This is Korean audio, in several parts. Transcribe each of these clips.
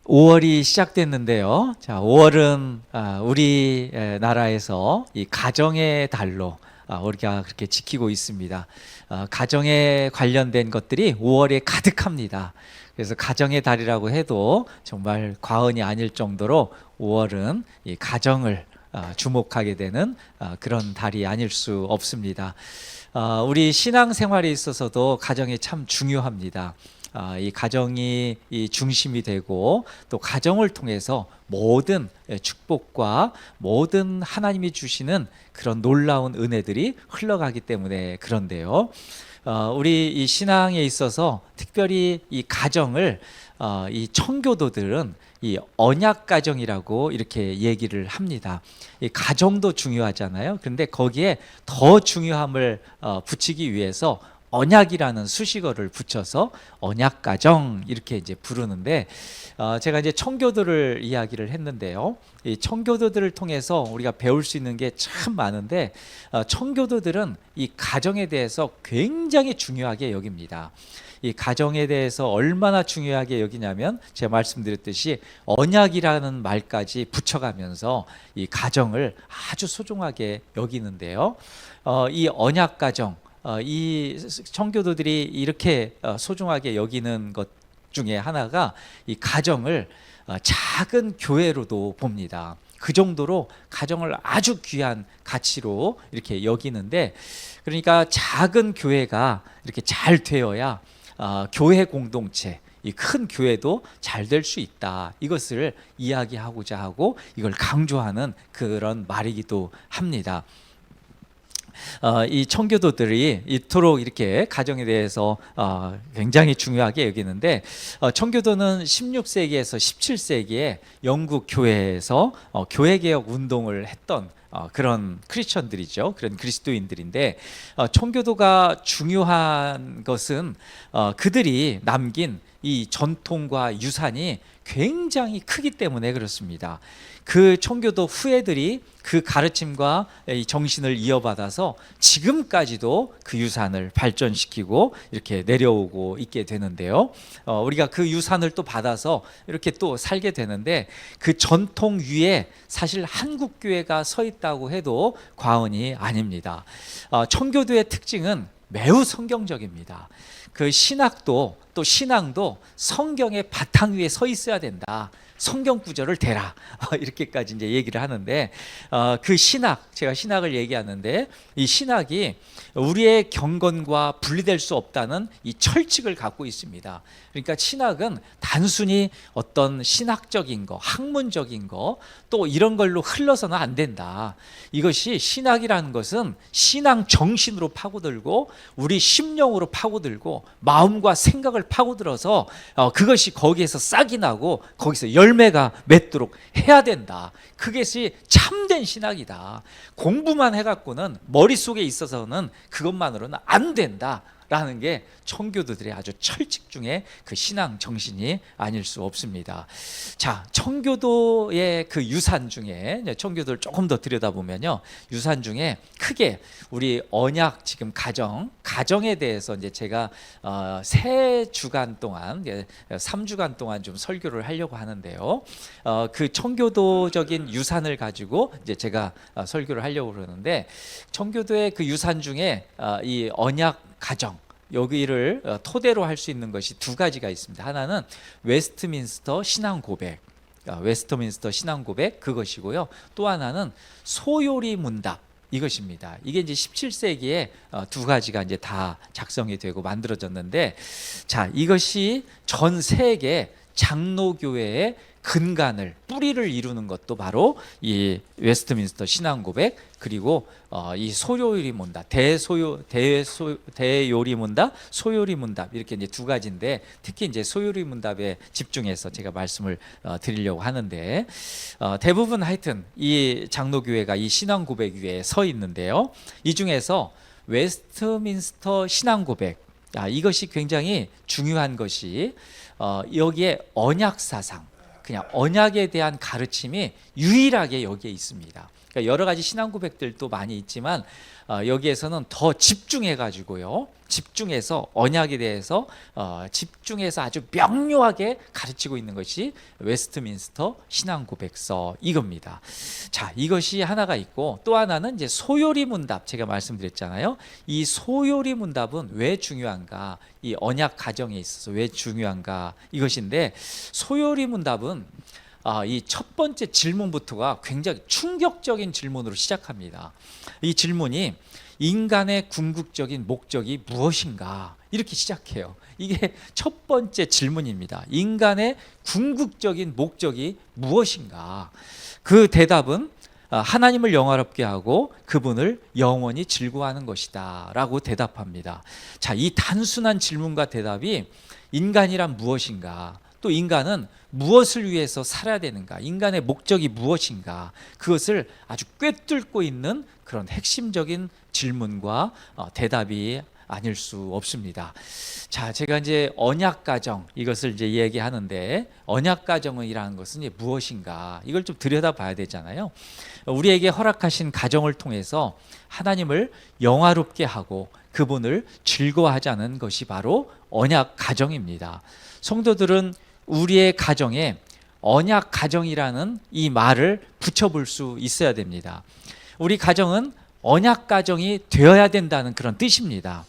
5월이 시작됐는데요. 자, 5월은 우리 나라에서 이 가정의 달로 우리가 그렇게 지키고 있습니다. 가정에 관련된 것들이 5월에 가득합니다. 그래서 가정의 달이라고 해도 정말 과언이 아닐 정도로 5월은 이 가정을 주목하게 되는 그런 달이 아닐 수 없습니다. 우리 신앙생활에 있어서도 가정이 참 중요합니다. 이 가정이 이 중심이 되고 또 가정을 통해서 모든 축복과 모든 하나님이 주시는 그런 놀라운 은혜들이 흘러가기 때문에 그런데요. 우리 이 신앙에 있어서 특별히 이 가정을 이 청교도들은 이 언약 가정이라고 이렇게 얘기를 합니다. 이 가정도 중요하잖아요. 그런데 거기에 더 중요함을 붙이기 위해서 언약이라는 수식어를 붙여서 언약 가정 이렇게 이제 부르는데, 제가 이제 청교도를 이야기를 했는데요. 이 청교도들을 통해서 우리가 배울 수 있는 게 참 많은데, 청교도들은 이 가정에 대해서 굉장히 중요하게 여깁니다. 이 가정에 대해서 얼마나 중요하게 여기냐면, 제가 말씀드렸듯이 언약이라는 말까지 붙여가면서 이 가정을 아주 소중하게 여기는데요. 이 언약 가정, 이 청교도들이 이렇게 소중하게 여기는 것 중에 하나가 이 가정을 작은 교회로도 봅니다. 그 정도로 가정을 아주 귀한 가치로 이렇게 여기는데, 그러니까 작은 교회가 이렇게 잘 되어야 교회 공동체, 이 큰 교회도 잘 될 수 있다. 이것을 이야기하고자 하고 이걸 강조하는 그런 말이기도 합니다. 이 청교도들이 이토록 이렇게 가정에 대해서 굉장히 중요하게 여기는데, 청교도는 16세기에서 17세기에 영국 교회에서 교회개혁 운동을 했던 그런 크리스천들이죠. 그런 그리스도인들인데, 청교도가 중요한 것은 그들이 남긴 이 전통과 유산이 굉장히 크기 때문에 그렇습니다. 그 청교도 후예들이 그 가르침과 이 정신을 이어받아서 지금까지도 그 유산을 발전시키고 이렇게 내려오고 있게 되는데요. 우리가 그 유산을 또 받아서 이렇게 또 살게 되는데, 그 전통 위에 사실 한국 교회가 서 있다고 해도 과언이 아닙니다. 청교도의 특징은 매우 성경적입니다. 그 신학도 또 신앙도 성경의 바탕 위에 서 있어야 된다. 성경 구절을 대라. 이렇게까지 이제 얘기를 하는데, 그 신학, 제가 신학을 얘기하는데, 이 신학이 우리의 경건과 분리될 수 없다는 이 철칙을 갖고 있습니다. 그러니까 신학은 단순히 어떤 신학적인 거, 학문적인 거, 또 이런 걸로 흘러서는 안 된다. 이것이 신학이라는 것은 신앙 정신으로 파고들고 우리 심령으로 파고들고 마음과 생각을 파고들어서 그것이 거기에서 싹이 나고 거기서 열매가 맺도록 해야 된다. 그것이 참된 신학이다. 공부만 해갖고는 머릿속에 있어서는 그것만으로는 안 된다 라는 게 청교도들의 아주 철칙 중에 그 신앙 정신이 아닐 수 없습니다. 자, 청교도의 그 유산 중에, 청교도를 조금 더 들여다보면요, 유산 중에 크게 우리 언약, 지금 가정에 대해서 이제 제가 3주간 동안, 3주간 동안 좀 설교를 하려고 하는데요. 그 청교도적인 유산을 가지고 이제 제가 설교를 하려고 그러는데, 청교도의 그 유산 중에 이 언약 가정, 여기를 토대로 할 수 있는 것이 2가지가 있습니다. 하나는 웨스트민스터 신앙 고백, 그것이고요. 또 하나는 소요리 문답, 이것입니다. 이게 이제 17세기에 2가지가 이제 다 작성이 되고 만들어졌는데, 자, 이것이 전 세계 장로교회의 근간을, 뿌리를 이루는 것도 바로 이 웨스트민스터 신앙 고백, 그리고 이 소요리 문답, 대요리 문답, 소요리 문답, 이렇게 이제 2가지인데, 특히 이제 소요리 문답에 집중해서 제가 말씀을 드리려고 하는데, 대부분 하여튼 이 장로교회가 이 신앙 고백 위에 서 있는데요. 이 중에서 웨스트민스터 신앙 고백, 이것이 굉장히 중요한 것이, 여기에 언약 사상, 그냥 언약에 대한 가르침이 유일하게 여기에 있습니다. 그러니까 그러니까 여러 가지 신앙 고백들도 많이 있지만 여기에서는 더 집중해 가지고요. 집중해서 언약에 대해서 집중해서 아주 명료하게 가르치고 있는 것이 웨스트민스터 신앙 고백서 이겁니다. 자, 이것이 하나가 있고 또 하나는 이제 소요리 문답 제가 말씀드렸잖아요. 이 소요리 문답은 왜 중요한가? 이 언약 가정에 있어서 왜 중요한가? 이것인데 소요리 문답은 이 첫 번째 질문부터가 굉장히 충격적인 질문으로 시작합니다. 이 질문이 인간의 궁극적인 목적이 무엇인가? 이렇게 시작해요. 이게 첫 번째 질문입니다. 인간의 궁극적인 목적이 무엇인가? 그 대답은 하나님을 영화롭게 하고 그분을 영원히 즐거워하는 것이다 라고 대답합니다. 자, 이 단순한 질문과 대답이 인간이란 무엇인가? 또 인간은 무엇을 위해서 살아야 되는가? 인간의 목적이 무엇인가? 그것을 아주 꿰뚫고 있는 그런 핵심적인 질문과 대답이 아닐 수 없습니다. 자, 제가 이제 언약 가정 이것을 이제 얘기하는데 언약 가정이라는 것은 이제 무엇인가? 이걸 좀 들여다봐야 되잖아요. 우리에게 허락하신 가정을 통해서 하나님을 영화롭게 하고 그분을 즐거워하자는 것이 바로 언약 가정입니다. 성도들은 우리의 가정에 언약 가정이라는 이 말을 붙여볼 수 있어야 됩니다. 우리 가정은 언약 가정이 되어야 된다는 그런 뜻입니다.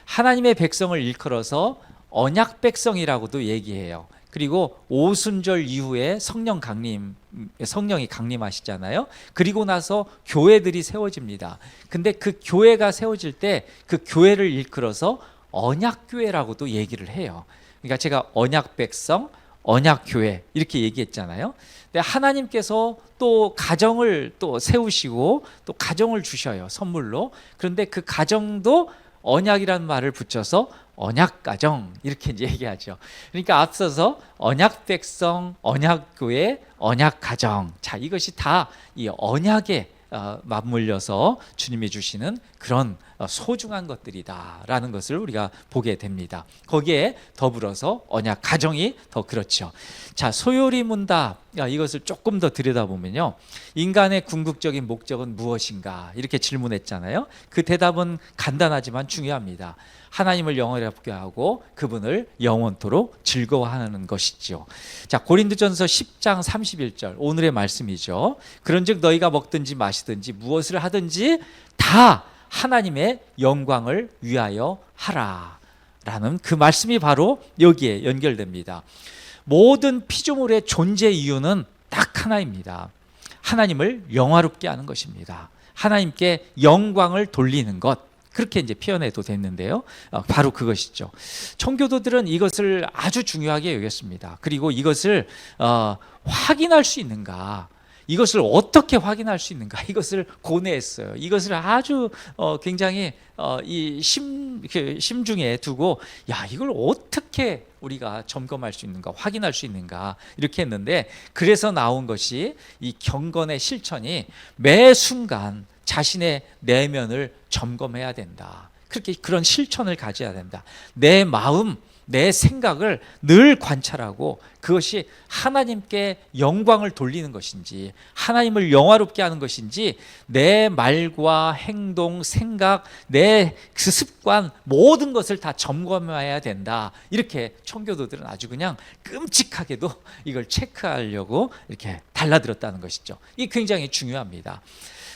하나님의 백성을 일컬어서 언약 백성이라고도 얘기해요. 그리고 오순절 이후에 성령이 강림하시잖아요. 그리고 나서 교회들이 세워집니다. 근데 그 교회가 세워질 때 그 교회를 일컬어서 언약교회라고도 얘기를 해요. 그러니까 제가 언약 백성, 언약 교회 이렇게 얘기했잖아요. 근데 하나님께서 또 가정을 또 세우시고 또 가정을 주셔요, 선물로. 그런데 그 가정도 언약이라는 말을 붙여서 언약 가정 이렇게 이제 얘기하죠. 그러니까 앞서서 언약 백성, 언약 교회, 언약 가정. 자, 이것이 다 이 언약에 맞물려서 주님이 주시는 그런 소중한 것들이다라는 것을 우리가 보게 됩니다. 거기에 더불어서 언약 가정이 더 그렇죠. 자, 소요리 문답 이것을 조금 더 들여다보면요. 인간의 궁극적인 목적은 무엇인가? 이렇게 질문했잖아요. 그 대답은 간단하지만 중요합니다. 하나님을 영원롭게 하고 그분을 영원토록 즐거워하는 것이죠. 자, 고린도전서 10장 31절 오늘의 말씀이죠. 그런즉 너희가 먹든지 마시든지 무엇을 하든지 다 하나님의 영광을 위하여 하라 라는 그 말씀이 바로 여기에 연결됩니다. 모든 피조물의 존재 이유는 딱 하나입니다. 하나님을 영화롭게 하는 것입니다. 하나님께 영광을 돌리는 것. 그렇게 이제 표현해도 됐는데요. 바로 그것이죠. 청교도들은 이것을 아주 중요하게 여겼습니다. 그리고 이것을 확인할 수 있는가? 이것을 어떻게 확인할 수 있는가? 이것을 고뇌했어요. 이것을 아주 굉장히 이 심중에 두고 야, 이걸 어떻게 우리가 점검할 수 있는가? 확인할 수 있는가? 이렇게 했는데 그래서 나온 것이 이 경건의 실천이 매 순간 자신의 내면을 점검해야 된다. 그렇게 그런 실천을 가져야 된다. 내 마음, 내 생각을 늘 관찰하고 그것이 하나님께 영광을 돌리는 것인지 하나님을 영화롭게 하는 것인지 내 말과 행동, 생각, 내 그 습관 모든 것을 다 점검해야 된다. 이렇게 청교도들은 아주 그냥 끔찍하게도 이걸 체크하려고 이렇게 달라들었다는 것이죠. 이게 굉장히 중요합니다.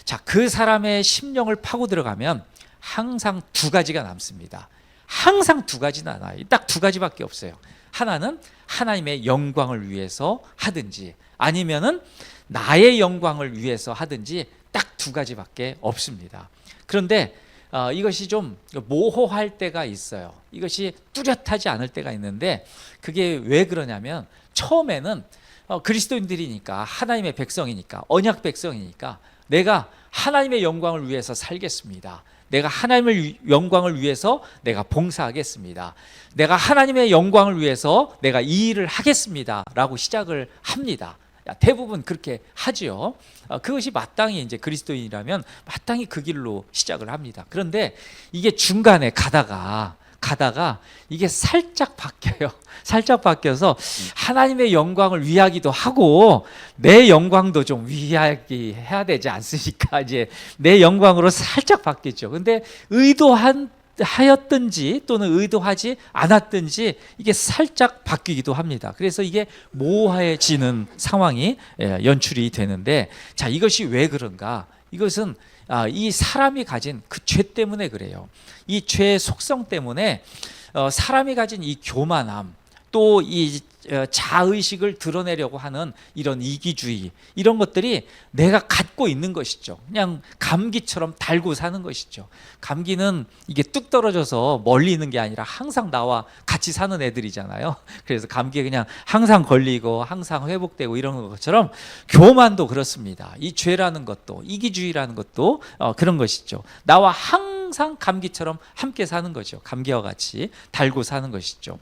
자, 그 사람의 심령을 파고 들어가면 항상 두 가지가 남습니다. 항상 두 가지는 나와요. 딱 두 가지밖에 없어요. 하나는 하나님의 영광을 위해서 하든지 아니면은 나의 영광을 위해서 하든지 딱 두 가지밖에 없습니다. 그런데 이것이 좀 모호할 때가 있어요. 이것이 뚜렷하지 않을 때가 있는데 그게 왜 그러냐면 처음에는 그리스도인들이니까 하나님의 백성이니까 언약 백성이니까 내가 하나님의 영광을 위해서 살겠습니다. 내가 하나님의 영광을 위해서 내가 봉사하겠습니다. 내가 하나님의 영광을 위해서 내가 이 일을 하겠습니다. 라고 시작을 합니다. 대부분 그렇게 하지요. 그것이 마땅히 이제 그리스도인이라면 마땅히 그 길로 시작을 합니다. 그런데 이게 중간에 가다가 가다가 이게 살짝 바뀌어요. 살짝 바뀌어서 하나님의 영광을 위하기도 하고 내 영광도 좀 위하게 해야 되지 않습니까? 이제 내 영광으로 살짝 바뀌죠. 근데 하였든지 또는 의도하지 않았든지 이게 살짝 바뀌기도 합니다. 그래서 이게 모호해지는 상황이 연출이 되는데, 자, 이것이 왜 그런가? 이것은 이 사람이 가진 그 죄 때문에 그래요. 이 죄의 속성 때문에 사람이 가진 이 교만함, 또 이 자의식을 드러내려고 하는 이런 이기주의, 이런 것들이 내가 갖고 있는 것이죠. 그냥 감기처럼 달고 사는 것이죠. 감기는 이게 뚝 떨어져서 멀리 있는 게 아니라 항상 나와 같이 사는 애들이잖아요. 그래서 감기에 그냥 항상 걸리고 항상 회복되고 이런 것처럼 교만도 그렇습니다. 이 죄라는 것도, 이기주의라는 것도 그런 것이죠. 나와 항상 감기처럼 함께 사는 거죠. 감기와 같이 달고 사는 것이죠.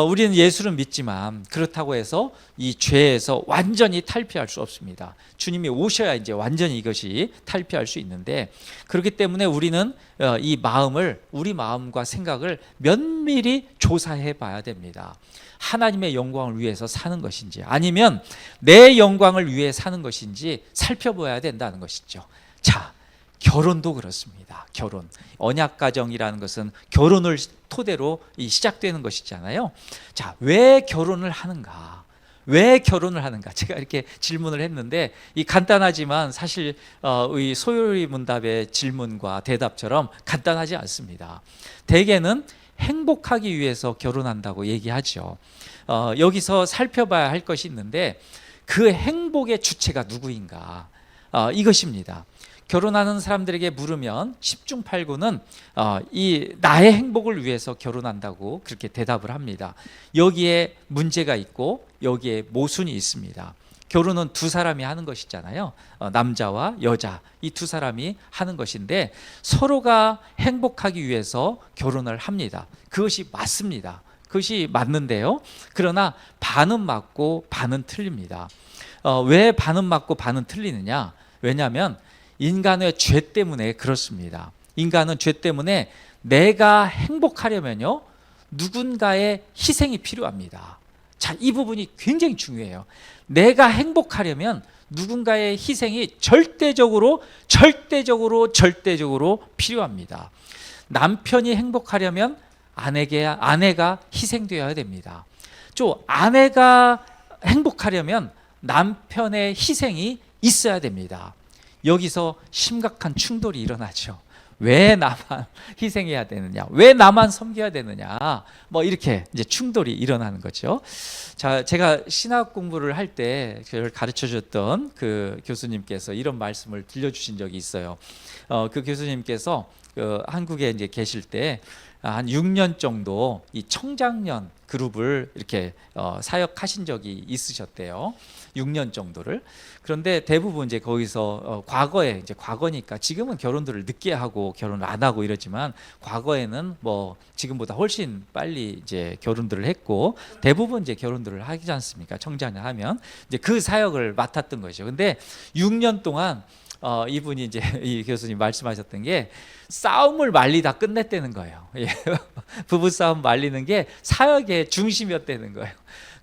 우리는 예수를 믿지만 그렇다고 해서 이 죄에서 완전히 탈피할 수 없습니다. 주님이 오셔야 이제 완전히 이것이 탈피할 수 있는데, 그렇기 때문에 우리는 이 마음을, 우리 마음과 생각을 면밀히 조사해 봐야 됩니다. 하나님의 영광을 위해서 사는 것인지 아니면 내 영광을 위해 사는 것인지 살펴봐야 된다는 것이죠. 자, 결혼도 그렇습니다. 결혼, 언약가정이라는 것은 결혼을 토대로 시작되는 것이잖아요. 자, 왜 결혼을 하는가? 왜 결혼을 하는가? 제가 이렇게 질문을 했는데, 이 간단하지만 사실 이 소요리 문답의 질문과 대답처럼 간단하지 않습니다. 대개는 행복하기 위해서 결혼한다고 얘기하죠. 여기서 살펴봐야 할 것이 있는데, 그 행복의 주체가 누구인가? 이것입니다. 결혼하는 사람들에게 물으면 10중 8구는 이 나의 행복을 위해서 결혼한다고 그렇게 대답을 합니다. 여기에 문제가 있고 여기에 모순이 있습니다. 결혼은 두 사람이 하는 것이잖아요. 남자와 여자, 이 두 사람이 하는 것인데 서로가 행복하기 위해서 결혼을 합니다. 그것이 맞습니다. 그것이 맞는데요. 그러나 반은 맞고 반은 틀립니다. 왜 반은 맞고 반은 틀리느냐? 왜냐하면 인간의 죄 때문에 그렇습니다. 인간은 죄 때문에 내가 행복하려면요, 누군가의 희생이 필요합니다. 자, 이 부분이 굉장히 중요해요. 내가 행복하려면 누군가의 희생이 절대적으로 필요합니다. 남편이 행복하려면 아내가 희생되어야 됩니다. 아내가 행복하려면 남편의 희생이 있어야 됩니다. 여기서 심각한 충돌이 일어나죠. 왜 나만 희생해야 되느냐? 왜 나만 섬겨야 되느냐? 뭐 이렇게 이제 충돌이 일어나는 거죠. 자, 제가 신학 공부를 할 때 저를 가르쳐 줬던 그 교수님께서 이런 말씀을 들려주신 적이 있어요. 그 교수님께서 한국에 이제 계실 때 한 6년 정도 이 청장년 그룹을 이렇게 사역하신 적이 있으셨대요. 6년 정도를. 그런데 대부분 이제 거기서 과거에, 이제 과거니까 지금은 결혼들을 늦게 하고 결혼을 안 하고 이러지만 과거에는 뭐 지금보다 훨씬 빨리 이제 결혼들을 했고 대부분 이제 결혼들을 하지 않습니까? 청장년 하면 이제 그 사역을 맡았던 거죠. 근데 6년 동안 이분이 이제 이 교수님 말씀하셨던 게 싸움을 말리다 끝냈다는 거예요. 예. 부부 싸움 말리는 게 사역의 중심이었다는 거예요.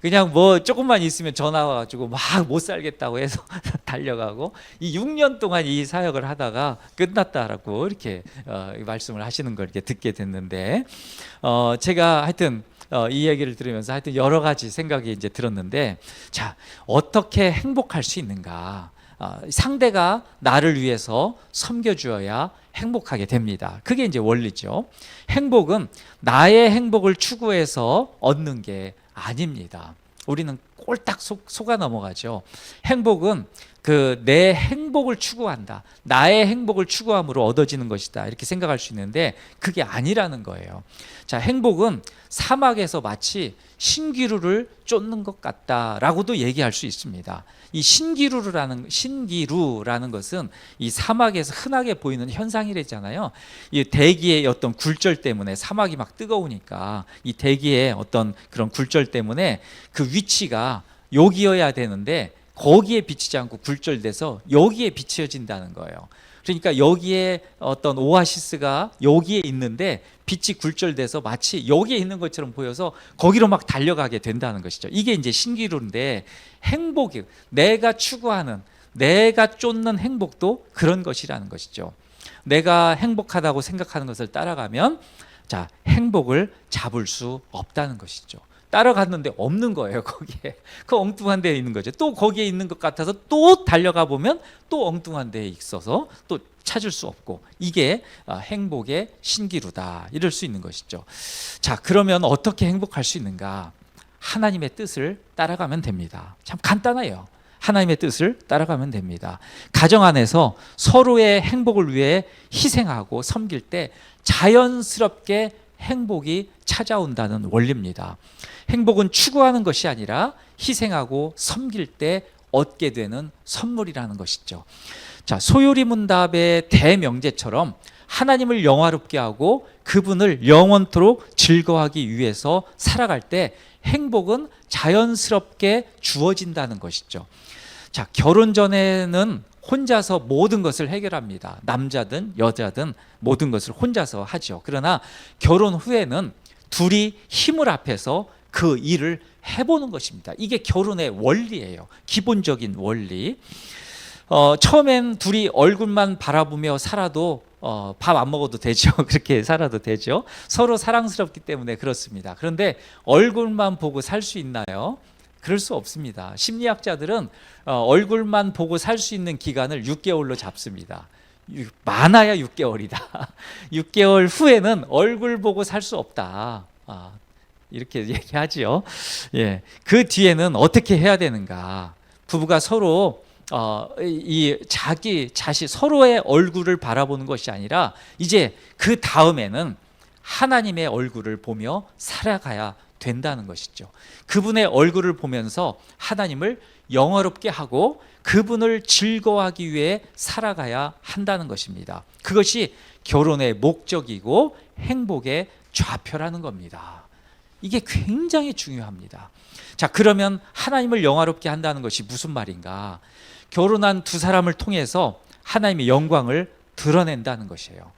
그냥 뭐 조금만 있으면 전화 와가지고 막 못 살겠다고 해서 달려가고 이 6년 동안 이 사역을 하다가 끝났다라고 이렇게 말씀을 하시는 걸 이렇게 듣게 됐는데, 제가 하여튼 이 얘기를 들으면서 하여튼 여러 가지 생각이 이제 들었는데, 자, 어떻게 행복할 수 있는가? 상대가 나를 위해서 섬겨주어야 행복하게 됩니다. 그게 이제 원리죠. 행복은 나의 행복을 추구해서 얻는 게 아닙니다. 우리는 꼴딱 속아 넘어가죠. 행복은 내 행복을 추구한다, 나의 행복을 추구함으로 얻어지는 것이다, 이렇게 생각할 수 있는데 그게 아니라는 거예요. 자, 행복은 사막에서 마치 신기루를 쫓는 것 같다라고도 얘기할 수 있습니다. 이 신기루라는 것은 이 사막에서 흔하게 보이는 현상이랬잖아요. 이 대기의 어떤 굴절 때문에, 사막이 막 뜨거우니까 이 대기의 어떤 그런 굴절 때문에 그 위치가 여기여야 되는데 거기에 비치지 않고 굴절돼서 여기에 비치어진다는 거예요. 그러니까 여기에 어떤 오아시스가 여기에 있는데 빛이 굴절돼서 마치 여기에 있는 것처럼 보여서 거기로 막 달려가게 된다는 것이죠. 이게 이제 신기루인데, 행복이, 내가 추구하는, 내가 쫓는 행복도 그런 것이라는 것이죠. 내가 행복하다고 생각하는 것을 따라가면 자, 행복을 잡을 수 없다는 것이죠. 따라갔는데 없는 거예요. 거기에 그 엉뚱한 데에 있는 거죠. 또 거기에 있는 것 같아서 또 달려가 보면 또 엉뚱한 데에 있어서 또 찾을 수 없고, 이게 행복의 신기루다, 이럴 수 있는 것이죠. 자, 그러면 어떻게 행복할 수 있는가? 하나님의 뜻을 따라가면 됩니다. 참 간단해요. 하나님의 뜻을 따라가면 됩니다. 가정 안에서 서로의 행복을 위해 희생하고 섬길 때 자연스럽게 행복이 찾아온다는 원리입니다. 행복은 추구하는 것이 아니라 희생하고 섬길 때 얻게 되는 선물이라는 것이죠. 자, 소요리 문답의 대명제처럼 하나님을 영화롭게 하고 그분을 영원토록 즐거워하기 위해서 살아갈 때 행복은 자연스럽게 주어진다는 것이죠. 자, 결혼 전에는 혼자서 모든 것을 해결합니다. 남자든 여자든 모든 것을 혼자서 하죠. 그러나 결혼 후에는 둘이 힘을 합해서 그 일을 해보는 것입니다. 이게 결혼의 원리예요. 기본적인 원리. 처음엔 둘이 얼굴만 바라보며 살아도 밥 안 먹어도 되죠. 그렇게 살아도 되죠. 서로 사랑스럽기 때문에 그렇습니다. 그런데 얼굴만 보고 살 수 있나요? 그럴 수 없습니다. 심리학자들은 얼굴만 보고 살 수 있는 기간을 6개월로 잡습니다. 많아야 6개월이다. 6개월 후에는 얼굴 보고 살 수 없다. 이렇게 얘기하지요. 예, 그 뒤에는 어떻게 해야 되는가? 부부가 서로 이 자기 자신 서로의 얼굴을 바라보는 것이 아니라 이제 그 다음에는 하나님의 얼굴을 보며 살아가야 된다는 것이죠. 그분의 얼굴을 보면서 하나님을 영화롭게 하고 그분을 즐거워하기 위해 살아가야 한다는 것입니다. 그것이 결혼의 목적이고 행복의 좌표라는 겁니다. 이게 굉장히 중요합니다. 자, 그러면 하나님을 영화롭게 한다는 것이 무슨 말인가? 결혼한 두 사람을 통해서 하나님의 영광을 드러낸다는 것이에요.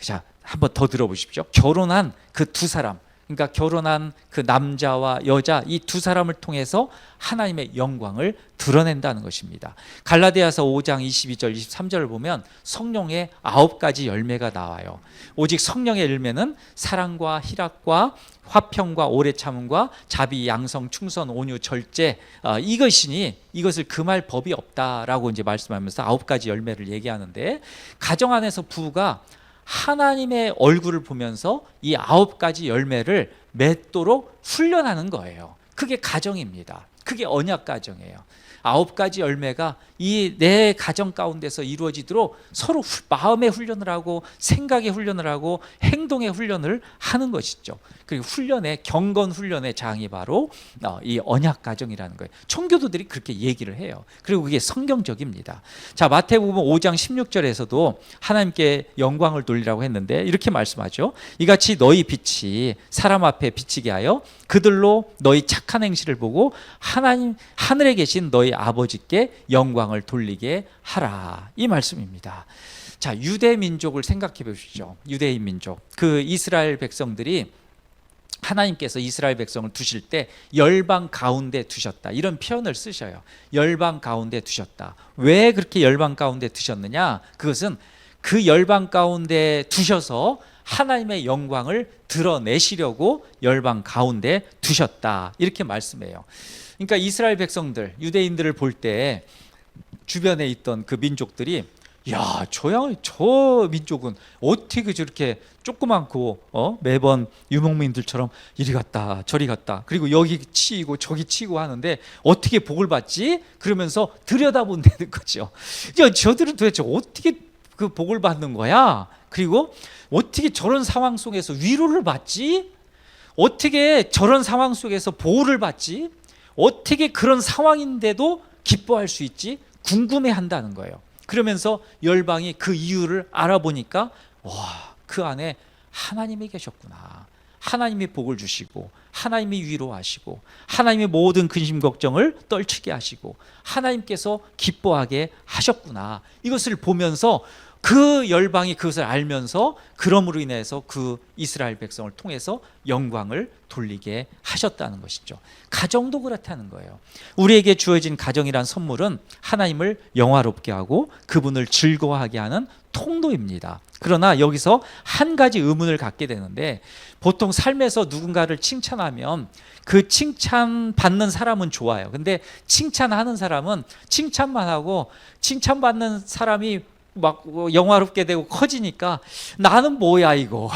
자, 한번 더 들어보십시오. 결혼한 그 두 사람, 그러니까 결혼한 그 남자와 여자, 이 두 사람을 통해서 하나님의 영광을 드러낸다는 것입니다. 갈라디아서 5장 22절 23절을 보면 성령의 9가지 열매가 나와요. 오직 성령의 열매는 사랑과 희락과 화평과 오래 참음과 자비, 양성, 충성, 온유, 절제, 이것이니 이것을 금할 법이 없다라고 이제 말씀하면서 9가지 열매를 얘기하는데, 가정 안에서 부부가 하나님의 얼굴을 보면서 이 9가지 열매를 맺도록 훈련하는 거예요. 그게 가정입니다. 그게 언약 가정이에요. 9가지 열매가 이 내 가정 가운데서 이루어지도록 서로 마음의 훈련을 하고 생각의 훈련을 하고 행동의 훈련을 하는 것이죠. 그리고 훈련의 경건 훈련의 장이 바로 이 언약 가정이라는 거예요. 청교도들이 그렇게 얘기를 해요. 그리고 그게 성경적입니다. 자, 마태복음 5장 16절에서도 하나님께 영광을 돌리라고 했는데 이렇게 말씀하죠. 이같이 너희 빛이 사람 앞에 비치게 하여 그들로 너희 착한 행실을 보고 하나님 하늘에 계신 너희 아버지께 영광을 돌리게 하라, 이 말씀입니다. 자, 유대 민족을 생각해 보십시오. 유대인 민족, 그 이스라엘 백성들이 하나님께서 이스라엘 백성을 두실 때 열방 가운데 두셨다, 이런 표현을 쓰셔요. 열방 가운데 두셨다. 왜 그렇게 열방 가운데 두셨느냐? 그것은 그 열방 가운데 두셔서 하나님의 영광을 드러내시려고 열방 가운데 두셨다, 이렇게 말씀해요. 그러니까 이스라엘 백성들, 유대인들을 볼 때 주변에 있던 그 민족들이, 야, 저 민족은 어떻게 저렇게 조그맣고 매번 유목민들처럼 이리 갔다 저리 갔다, 그리고 여기 치이고 저기 치고 하는데 어떻게 복을 받지? 그러면서 들여다본다는 거죠. 야, 저들은 도대체 어떻게 그 복을 받는 거야? 그리고 어떻게 저런 상황 속에서 위로를 받지? 어떻게 저런 상황 속에서 보호를 받지? 어떻게 그런 상황인데도 기뻐할 수 있지? 궁금해한다는 거예요. 그러면서 열방이 그 이유를 알아보니까, 와, 그 안에 하나님이 계셨구나. 하나님이 복을 주시고 하나님이 위로하시고 하나님의 모든 근심 걱정을 떨치게 하시고 하나님께서 기뻐하게 하셨구나. 이것을 보면서 그 열방이 그것을 알면서 그럼으로 인해서 그 이스라엘 백성을 통해서 영광을 돌리게 하셨다는 것이죠. 가정도 그렇다는 거예요. 우리에게 주어진 가정이란 선물은 하나님을 영화롭게 하고 그분을 즐거워하게 하는 통로입니다. 그러나 여기서 한 가지 의문을 갖게 되는데, 보통 삶에서 누군가를 칭찬하면 그 칭찬받는 사람은 좋아요. 근데 칭찬하는 사람은 칭찬만 하고 칭찬받는 사람이 막 영화롭게 되고 커지니까 나는 뭐야 이거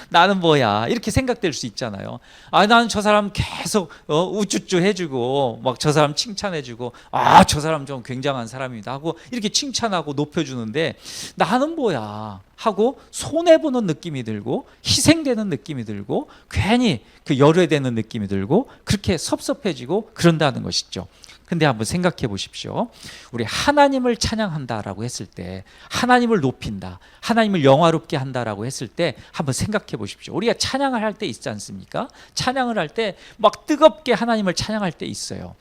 나는 뭐야 이렇게 생각될 수 있잖아요. 나는 저 사람 계속 우쭈쭈 해주고 막 저 사람 칭찬해주고 저 사람 좀 굉장한 사람이다 하고 이렇게 칭찬하고 높여주는데 나는 뭐야 하고 손해보는 느낌이 들고 희생되는 느낌이 들고 괜히 그 열외되는 느낌이 들고 그렇게 섭섭해지고 그런다는 것이죠. 근데 한번 생각해 보십시오. 우리 하나님을 찬양한다라고 했을 때, 하나님을 높인다, 하나님을 영화롭게 한다라고 했을 때 한번 생각해 보십시오. 우리가 찬양을 할 때 있지 않습니까? 찬양을 할 때 막 뜨겁게 하나님을 찬양할 때 있어요.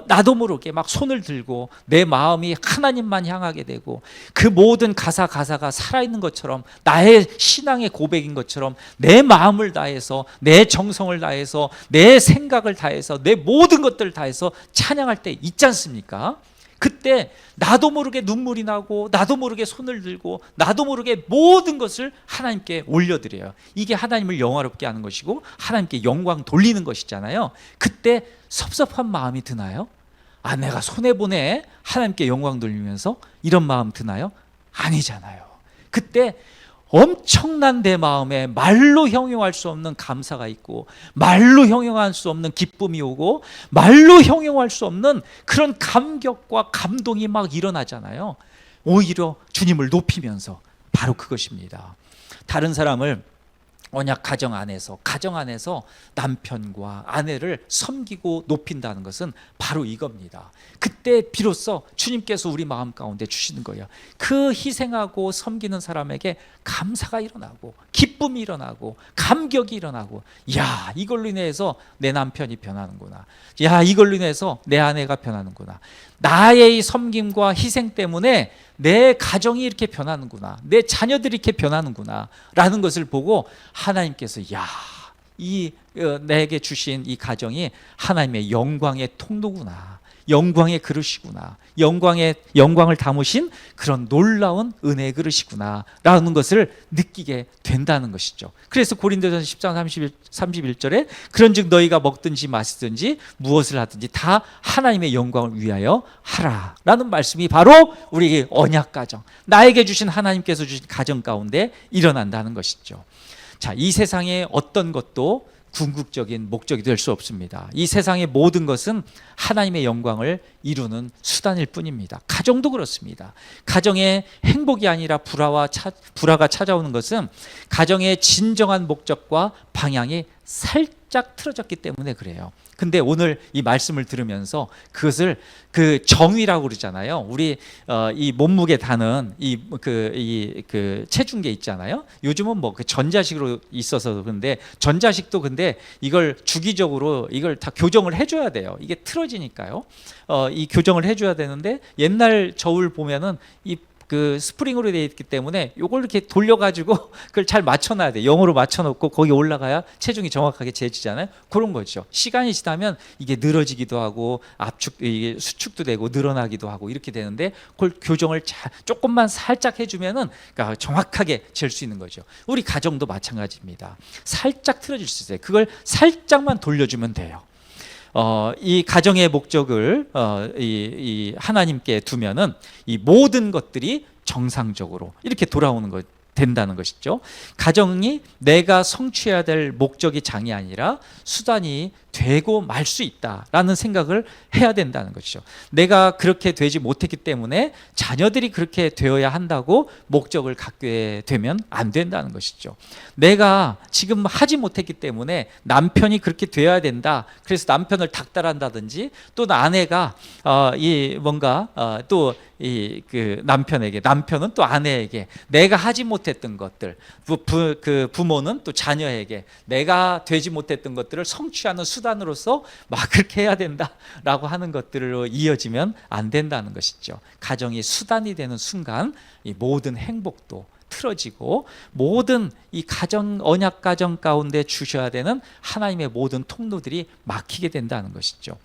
나도 모르게 막 손을 들고 내 마음이 하나님만 향하게 되고 그 모든 가사가 살아있는 것처럼 나의 신앙의 고백인 것처럼 내 마음을 다해서 내 정성을 다해서 내 생각을 다해서 내 모든 것들을 다해서 찬양할 때 있지 않습니까? 그때 나도 모르게 눈물이 나고 나도 모르게 손을 들고 나도 모르게 모든 것을 하나님께 올려드려요. 이게 하나님을 영화롭게 하는 것이고 하나님께 영광 돌리는 것이잖아요. 그때 섭섭한 마음이 드나요? 내가 손해보네 하나님께 영광 돌리면서 이런 마음 드나요? 아니잖아요. 그때 엄청난 내 마음에 말로 형용할 수 없는 감사가 있고 말로 형용할 수 없는 기쁨이 오고 말로 형용할 수 없는 그런 감격과 감동이 막 일어나잖아요. 오히려 주님을 높이면서 바로 그것입니다. 다른 사람을 언약 가정 안에서 남편과 아내를 섬기고 높인다는 것은 바로 이겁니다. 그때 비로소 주님께서 우리 마음 가운데 주시는 거예요. 그 희생하고 섬기는 사람에게 감사가 일어나고 기쁨이 일어나고 감격이 일어나고, 야, 이걸로 인해서 내 남편이 변하는구나, 야, 이걸로 인해서 내 아내가 변하는구나, 나의 이 섬김과 희생 때문에 내 가정이 이렇게 변하는구나, 내 자녀들이 이렇게 변하는구나 라는 것을 보고 하나님께서 내게 주신 이 가정이 하나님의 영광의 통로구나, 영광의 그릇이구나, 영광을 담으신 그런 놀라운 은혜의 그릇이구나 라는 것을 느끼게 된다는 것이죠. 그래서 고린도전서 10장 31절에 그런즉 너희가 먹든지 마시든지 무엇을 하든지 다 하나님의 영광을 위하여 하라 라는 말씀이 바로 우리 언약 가정, 나에게 주신 하나님께서 주신 가정 가운데 일어난다는 것이죠. 자, 이 세상의 어떤 것도 궁극적인 목적이 될 수 없습니다. 이 세상의 모든 것은 하나님의 영광을 이루는 수단일 뿐입니다. 가정도 그렇습니다. 가정의 행복이 아니라 불화가 찾아오는 것은 가정의 진정한 목적과 방향이 살짝 틀어졌기 때문에 그래요. 근데 오늘 이 말씀을 들으면서 그것을 그 정의라고 그러잖아요. 우리 이 몸무게 다는 그 체중계 있잖아요. 요즘은 뭐 그 전자식으로 있어서 그런데 전자식도 근데 이걸 주기적으로 이걸 다 교정을 해줘야 돼요. 이게 틀어지니까요. 이 교정을 해줘야 되는데 옛날 저울 보면은 그 스프링으로 되어 있기 때문에 이걸 이렇게 돌려가지고 그걸 잘 맞춰놔야 돼. 0으로 맞춰놓고 거기 올라가야 체중이 정확하게 재지잖아요. 그런 거죠. 시간이 지나면 이게 늘어지기도 하고 이게 수축도 되고 늘어나기도 하고 이렇게 되는데 그걸 교정을 조금만 살짝 해주면은 그러니까 정확하게 잴 수 있는 거죠. 우리 가정도 마찬가지입니다. 살짝 틀어질 수 있어요. 그걸 살짝만 돌려주면 돼요. 이 가정의 목적을 이 하나님께 두면은 이 모든 것들이 정상적으로 이렇게 돌아오는 것 된다는 것이죠. 가정이 내가 성취해야 될 목적이 장이 아니라 수단이 되고 말 수 있다라는 생각을 해야 된다는 것이죠. 내가 그렇게 되지 못했기 때문에 자녀들이 그렇게 되어야 한다고 목적을 갖게 되면 안 된다는 것이죠. 내가 지금 하지 못했기 때문에 남편이 그렇게 되어야 된다, 그래서 남편을 닥달한다든지 또 아내가 또 그 남편은 또 아내에게 내가 하지 못했던 것들, 그 부모는 또 자녀에게 내가 되지 못했던 것들을 성취하는 수단 수단으로서 막 그렇게 해야 된다라고 하는 것들로 이어지면 안 된다는 것이죠. 가정이 수단이 되는 순간 이 모든 행복도 틀어지고 모든 이 가정, 언약 가정 가운데 주셔야 되는 하나님의 모든 통로들이 막히게 된다는 것이죠.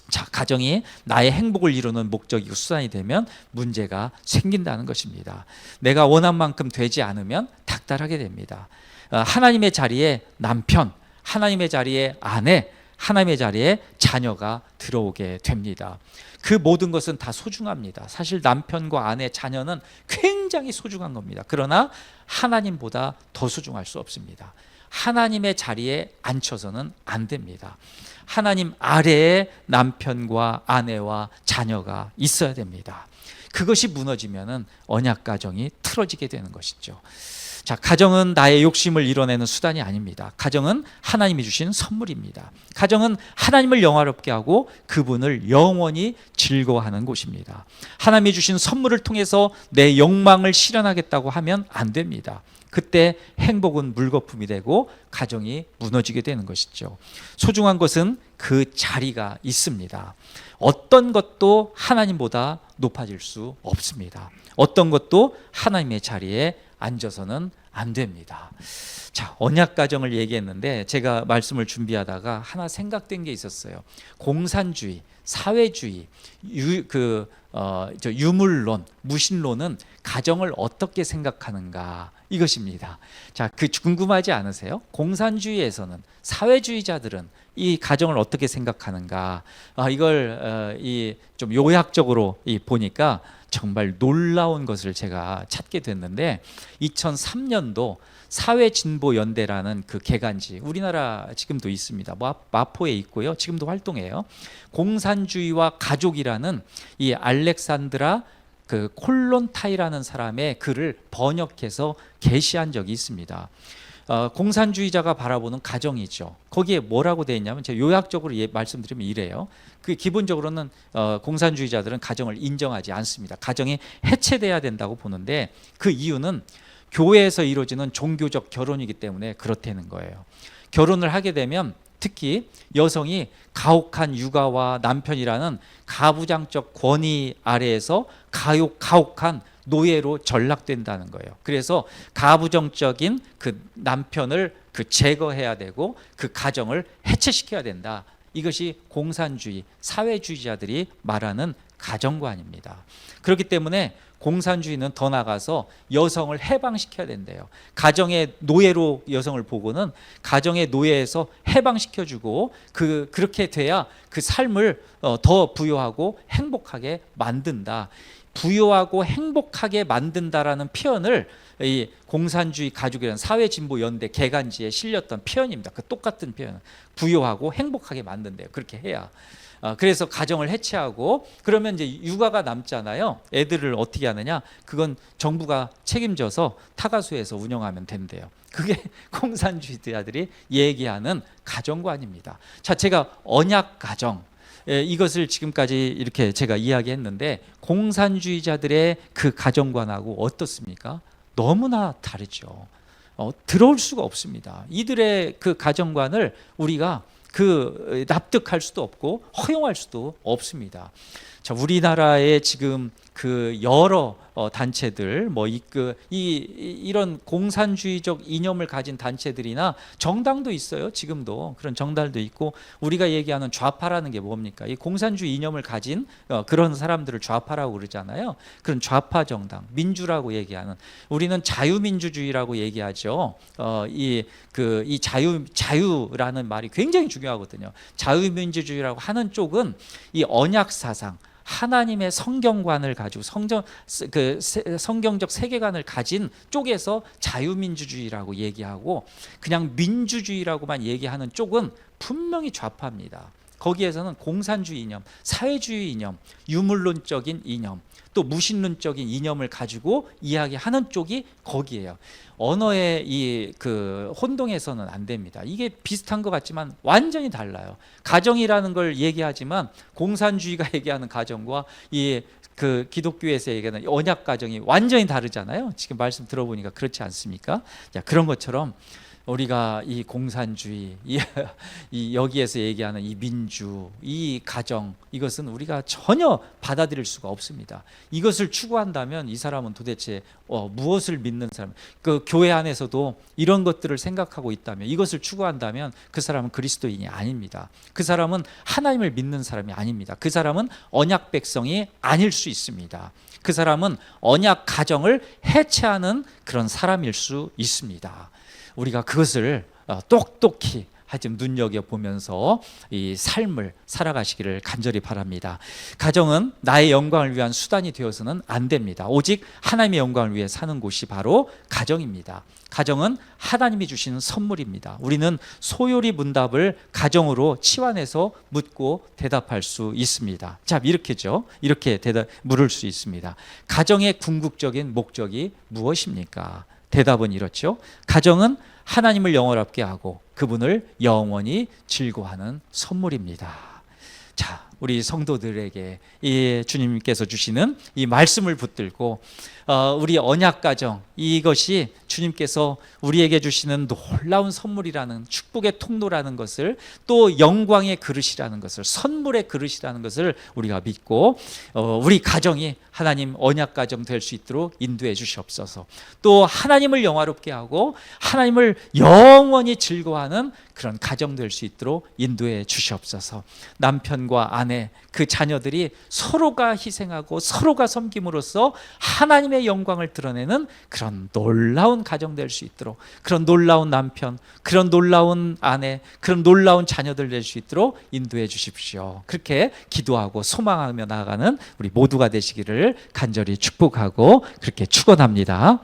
자, 가정이 나의 행복을 이루는 목적이고 수단이 되면 문제가 생긴다는 것입니다. 내가 원한 만큼 되지 않으면 닥달하게 됩니다. 하나님의 자리에 남편, 하나님의 자리에 아내, 하나님의 자리에 자녀가 들어오게 됩니다. 그 모든 것은 다 소중합니다. 사실 남편과 아내, 자녀는 굉장히 소중한 겁니다. 그러나 하나님보다 더 소중할 수 없습니다. 하나님의 자리에 앉혀서는 안 됩니다. 하나님 아래에 남편과 아내와 자녀가 있어야 됩니다. 그것이 무너지면은 언약 가정이 틀어지게 되는 것이죠. 자, 가정은 나의 욕심을 이뤄내는 수단이 아닙니다. 가정은 하나님이 주신 선물입니다. 가정은 하나님을 영화롭게 하고 그분을 영원히 즐거워하는 곳입니다. 하나님이 주신 선물을 통해서 내 욕망을 실현하겠다고 하면 안 됩니다. 그때 행복은 물거품이 되고 가정이 무너지게 되는 것이죠. 소중한 것은 그 자리가 있습니다. 어떤 것도 하나님보다 높아질 수 없습니다. 어떤 것도 하나님의 자리에 앉아서는 안 됩니다. 자, 언약 가정을 얘기했는데 제가 말씀을 준비하다가 하나 생각된 게 있었어요. 공산주의, 사회주의, 유물론, 무신론은 가정을 어떻게 생각하는가 이것입니다. 자, 그 궁금하지 않으세요? 공산주의에서는, 사회주의자들은 이 가정을 어떻게 생각하는가? 이걸 좀 요약적으로 보니까 정말 놀라운 것을 제가 찾게 됐는데 2003년도 사회진보연대라는 그 개간지, 우리나라 지금도 있습니다. 마포에 있고요. 지금도 활동해요. 공산주의와 가족이라는 이 알렉산드라 그 콜론타이라는 사람의 글을 번역해서 게시한 적이 있습니다. 공산주의자가 바라보는 가정이죠. 거기에 뭐라고 되어 있냐면 제가 요약적으로 말씀드리면 이래요. 그 기본적으로는 공산주의자들은 가정을 인정하지 않습니다. 가정이 해체돼야 된다고 보는데 그 이유는 교회에서 이루어지는 종교적 결혼이기 때문에 그렇다는 거예요. 결혼을 하게 되면 특히 여성이 가혹한 육아와 남편이라는 가부장적 권위 아래에서 가혹한 노예로 전락된다는 거예요. 그래서 가부장적인 그 남편을 제거해야 되고 그 가정을 해체시켜야 된다. 이것이 공산주의, 사회주의자들이 말하는 가정관입니다. 그렇기 때문에 공산주의는 더 나가서 여성을 해방시켜야 된대요. 가정의 노예로 여성을 보고는 가정의 노예에서 해방시켜주고 그렇게 돼야 그 삶을 더 부유하고 행복하게 만든다. 부유하고 행복하게 만든다라는 표현을 이 공산주의 가족이라는 사회진보연대 개간지에 실렸던 표현입니다. 그 똑같은 표현, 부유하고 행복하게 만든대요. 그렇게 해야. 그래서 가정을 해체하고 그러면 이제 육아가 남잖아요. 애들을 어떻게 하느냐? 그건 정부가 책임져서 타가수에서 운영하면 된대요. 그게 공산주의자들이 얘기하는 가정관입니다. 자, 제가 언약 가정, 이것을 지금까지 이렇게 제가 이야기했는데 공산주의자들의 그 가정관하고 어떻습니까? 너무나 다르죠. 들어올 수가 없습니다. 이들의 그 가정관을 우리가 납득할 수도 없고 허용할 수도 없습니다. 자, 우리나라에 지금 그 여러 단체들 이런 공산주의적 이념을 가진 단체들이나 정당도 있어요. 지금도 그런 정당도 있고 우리가 얘기하는 좌파라는 게 뭡니까? 이 공산주의 이념을 가진 그런 사람들을 좌파라고 그러잖아요. 그런 좌파 정당, 민주라고 얘기하는, 우리는 자유민주주의라고 얘기하죠. 이 자유라는 말이 굉장히 중요하거든요. 자유민주주의라고 하는 쪽은 이 언약 사상, 하나님의 성경관을 가지고 성경적 세계관을 가진 쪽에서 자유민주주의라고 얘기하고 그냥 민주주의라고만 얘기하는 쪽은 분명히 좌파입니다. 거기에서는 공산주의 이념, 사회주의 이념, 유물론적인 이념, 또 무신론적인 이념을 가지고 이야기하는 쪽이 거기에요. 언어의 혼동해서는 안 됩니다. 이게 비슷한 것 같지만 완전히 달라요. 가정이라는 걸 얘기하지만 공산주의가 얘기하는 가정과 기독교에서 얘기하는 언약 가정이 완전히 다르잖아요. 지금 말씀 들어보니까 그렇지 않습니까? 자, 그런 것처럼 우리가 이 공산주의, 이 여기에서 얘기하는 이 민주, 이 가정, 이것은 우리가 전혀 받아들일 수가 없습니다. 이것을 추구한다면 이 사람은 도대체 무엇을 믿는 사람? 그 교회 안에서도 이런 것들을 생각하고 있다면, 이것을 추구한다면 그 사람은 그리스도인이 아닙니다. 그 사람은 하나님을 믿는 사람이 아닙니다. 그 사람은 언약 백성이 아닐 수 있습니다. 그 사람은 언약 가정을 해체하는 그런 사람일 수 있습니다. 우리가 그것을 똑똑히 하여튼 눈여겨보면서 이 삶을 살아가시기를 간절히 바랍니다. 가정은 나의 영광을 위한 수단이 되어서는 안 됩니다. 오직 하나님의 영광을 위해 사는 곳이 바로 가정입니다. 가정은 하나님이 주시는 선물입니다. 우리는 소요리 문답을 가정으로 치환해서 묻고 대답할 수 있습니다. 자, 이렇게 물을 수 있습니다. 가정의 궁극적인 목적이 무엇입니까? 대답은 이렇죠. 가정은 하나님을 영원롭게 하고 그분을 영원히 즐거워하는 선물입니다. 자, 우리 성도들에게 이 주님께서 주시는 이 말씀을 붙들고 우리 언약 가정, 이것이 주님께서 우리에게 주시는 놀라운 선물이라는, 축복의 통로라는 것을, 또 영광의 그릇이라는 것을, 선물의 그릇이라는 것을 우리가 믿고 우리 가정이 하나님 언약 가정 될 수 있도록 인도해 주시옵소서. 또 하나님을 영화롭게 하고 하나님을 영원히 즐거워하는 그런 가정 될 수 있도록 인도해 주시옵소서. 남편과 아내, 그 자녀들이 서로가 희생하고 서로가 섬김으로써 하나님의 영광을 드러내는 그런 놀라운 가정 될 수 있도록, 그런 놀라운 남편, 그런 놀라운 아내, 그런 놀라운 자녀들 될 수 있도록 인도해 주십시오. 그렇게 기도하고 소망하며 나아가는 우리 모두가 되시기를 간절히 축복하고 그렇게 축원합니다.